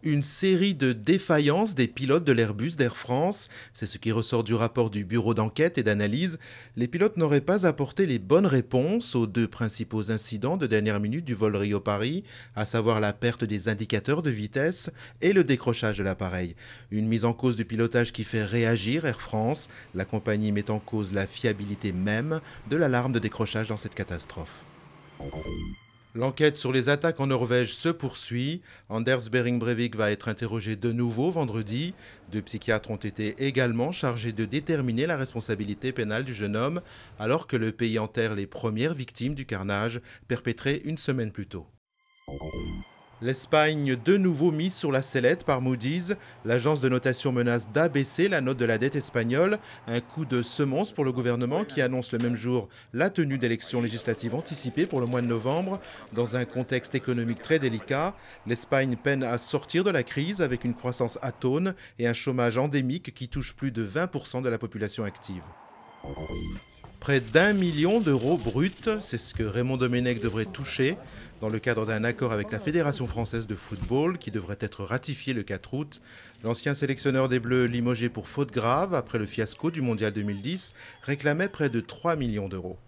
Une série de défaillances des pilotes de l'Airbus d'Air France. C'est ce qui ressort du rapport du bureau d'enquête et d'analyse. Les pilotes n'auraient pas apporté les bonnes réponses aux deux principaux incidents de dernière minute du vol Rio-Paris, à savoir la perte des indicateurs de vitesse et le décrochage de l'appareil. Une mise en cause du pilotage qui fait réagir Air France. La compagnie met en cause la fiabilité même de l'alarme de décrochage dans cette catastrophe. L'enquête sur les attaques en Norvège se poursuit. Anders Behring Breivik va être interrogé de nouveau vendredi. Deux psychiatres ont été également chargés de déterminer la responsabilité pénale du jeune homme, alors que le pays enterre les premières victimes du carnage perpétré une semaine plus tôt. L'Espagne, de nouveau mise sur la sellette par Moody's. L'agence de notation menace d'abaisser la note de la dette espagnole. Un coup de semonce pour le gouvernement qui annonce le même jour la tenue d'élections législatives anticipées pour le mois de novembre. Dans un contexte économique très délicat, l'Espagne peine à sortir de la crise avec une croissance atone et un chômage endémique qui touche plus de 20% de la population active. Près d'1 million d'euros bruts, c'est ce que Raymond Domenech devrait toucher dans le cadre d'un accord avec la Fédération française de football qui devrait être ratifié le 4 août. L'ancien sélectionneur des Bleus, limogé pour faute grave après le fiasco du Mondial 2010, réclamait près de 3 millions d'euros.